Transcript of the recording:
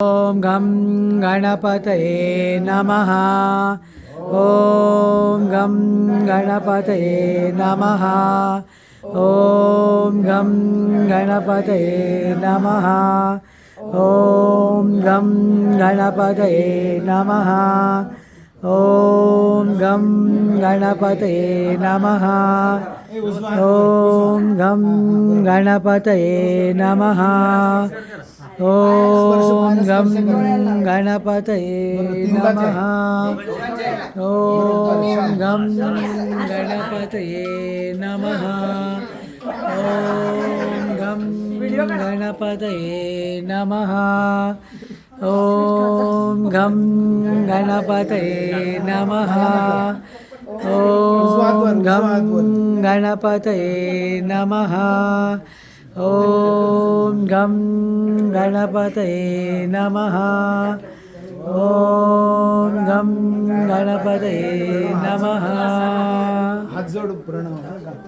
ॐ गं गणपतये नमः। ॐ गं गणपतये नमः। ॐ गं गणपतये नमः। ॐ गं गणपतये नमः। ॐ गं गणपतये नमः। ॐ गं गणपतये नमः। ॐ गं गणपतये नमः। ॐ गं गणपतये नमः। ॐ गं गणपतये नमः। ॐ गं गणपतये नमः। ॐ गं गणपतये नमः। ॐ गं गणपतये नमः। ॐ गं गणपतये नमः। हात जोड प्रणव.